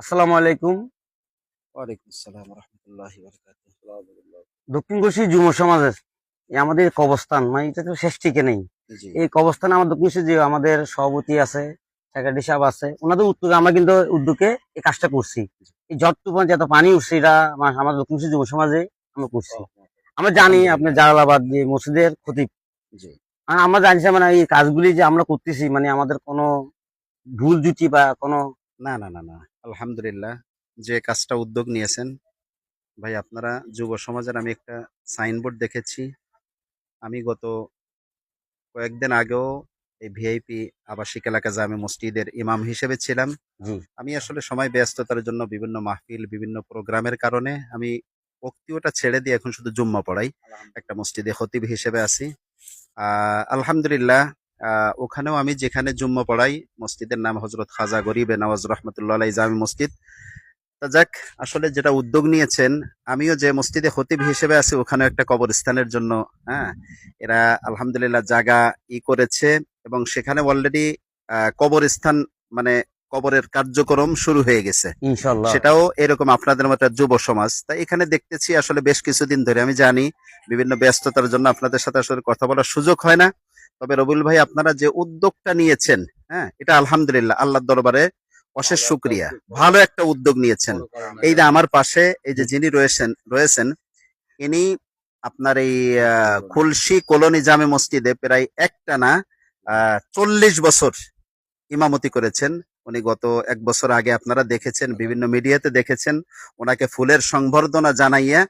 আসসালামু আলাইকুম। ওয়ালাইকুম আসসালাম রহমতুল্লাহি দক্ষিণ কোশি যুব সমাজের আমাদের কবরস্থান মানে এটা তো শেষ ঠিকে নেই। জি এই কবরস্থানে আমার দক্ষিণ কোশি যে আমাদের সভাপতি আছে, সেক্রেটারি সাহেব আছে, ওনাদের উদ্যোগে আমরা কিন্তু উদ্যোগে এই কাজটা করছি। এই ঝড় তুফান যত পানি উঠছে এটা আমাদের দক্ষিণ কোশি যুব সমাজে আমরা করছি। আমরা জানি আপনি আলহামদুলিল্লাহ। জালালাবাদ যে মসজিদের খতিব, জি আমরা জানি যে মানে এই কাজগুলি যে আমরা করতেছি মানে আমাদের কোনো ভুল ত্রুটি বা কোনো না না না না আলহামদুলিল্লাহ, যে কাজটা উদ্যোগ নিয়েছেন ভাই আপনারা যুব সমাজের, আমি একটা সাইনবোর্ড দেখেছি। আমি গত কয়েকদিন আগেও এই ভিআইপি আবাসিক এলাকা জামে মসজিদের ইমাম হিসেবে ছিলাম। জি আমি আসলে সময় ব্যস্ততার জন্য বিভিন্ন মাহফিল বিভিন্ন প্রোগ্রামের কারণে আমি বক্তব্যটা ছেড়ে দিয়ে এখন শুধু জুম্মা পড়াই, একটা মসজিদে খতিব হিসেবে আছি। আলহামদুলিল্লাহ, ওখানেও আমি যেখানে জুম্মা পড়াই, মসজিদের নাম হজরত খাজা গরিবে নওয়াজ রহমতুল্লাহ আলাই জামি মসজিদ। তা যাক, আসলে যেটা উদ্যোগ নিয়েছেন, আমিও যে মসজিদে খতিব হিসেবে আছি ওখানে একটা কবরস্থানের জন্য, হ্যাঁ, এরা আলহামদুলিল্লাহ জায়গা করেছে এবং সেখানে অলরেডি কবরস্থান মানে কবরের কার্যক্রম শুরু হয়ে গেছে। ইনশাল্লাহ। সেটাও এরকম আপনাদের মতো যুব সমাজ। তাই এখানে দেখতেছি আসলে বেশ কিছুদিন ধরে, আমি জানি বিভিন্ন ব্যস্ততার জন্য আপনাদের সাথে আসলে কথা বলার সুযোগ হয় না, তবে রবিউল ভাই আপনারা যে উদ্যোগটা নিয়েছেন, হ্যাঁ, এটা আলহামদুলিল্লাহ আল্লাহর দরবারে অশেষ শুকরিয়া। ভালো একটা উদ্যোগ নিয়েছেন। এই যে আমার পাশে এই যে যিনি রয়েছেন ইনি আপনার এই খুলশী কলোনি জামে মসজিদে প্রায় একটানা 40 বছর ইমামতি করেছেন। উনি গত 1 বছর আগে আপনারা দেখেছেন, বিভিন্ন মিডিয়াতে দেখেছেন, ওনাকে ফুলের সংবর্ধনা জানাইয়া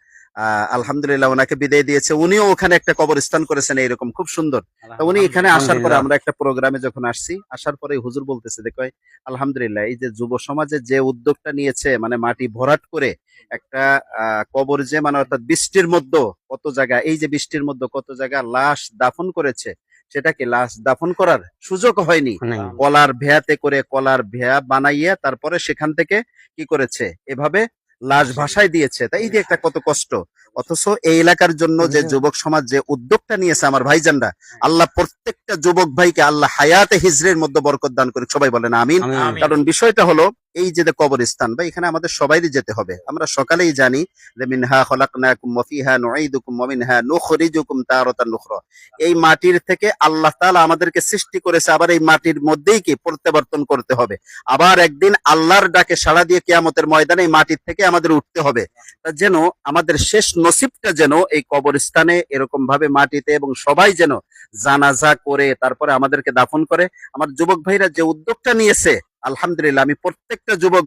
আলহামদুলিল্লাহ ওনাকে বিদায় দিয়েছে। উনিও ওখানে একটা কবরস্থান করেছেন এইরকম খুব সুন্দর। তো উনি এখানে আসার পরে, আলহামদুলিল্লাহ। আমরা একটা প্রোগ্রামে যখন আসছি, আসার পরে হুজুর বলতেছে দেখো আলহামদুলিল্লাহ এই যে যুব সমাজে যে উদ্যোগটা নিয়েছে, মানে মাটি ভরাট করে একটা কবর, যে মানে অর্থাৎ বৃষ্টির মধ্যে কত জায়গা, এই যে বৃষ্টির মধ্যে কত জায়গা লাশ দাফন করেছে, সেটাকে লাশ দাফন করার সুযোগ হয়নি, নাই। কলার ভেয়াতে করে কলার ভেয়া বানাইয়া তারপরে সেখান থেকে কি করেছে, এভাবে লাশ ভাসায় দিয়েছে। তাই এই যে একটা কত কষ্ট, অথচ এই এলাকার জন্য যে যুবক সমাজ যে উদ্যোগটা নিয়েছে আমার ভাইজানরা, আল্লাহ প্রত্যেকটা যুবক ভাইকে আল্লাহ হায়াতে হিজরের মধ্যে বরকত দান করে, সবাই বলেন আমিন। আমিন। কারণ বিষয়টা হলো এই যে কবরস্থান বা এখানে আমাদের সবাইরই যেতে হবে। আমরা সকালেই জানি যে মিনহা খলাকনাকুম ওয়া ফিহা নুঈদুকুম ওয়া মিনহা নুখরিজুকুম তারাতান উখরা। এই মাটির থেকে আল্লাহ তাআলা আমাদেরকে সৃষ্টি করেছে, আবার এই মাটির মধ্যেই কি প্রত্যাবর্তন করতে হবে। আবার একদিন আল্লাহর ডাকে সাড়া দিয়ে কিয়ামতের ময়দানে এই মাটির থেকে আমাদের উঠতে হবে। তা যেন আমাদের শেষ নসিবটা যেন এই কবরস্থানে এরকম ভাবে মাটিতে, এবং সবাই যেন জানাজা করে তারপরে আমাদেরকে দাফন করে। আমার যুবক ভাইরা যে উদ্যোগটা নিয়েছে, আলহামদুলিল্লাহ, আমি প্রত্যেকটা যুবক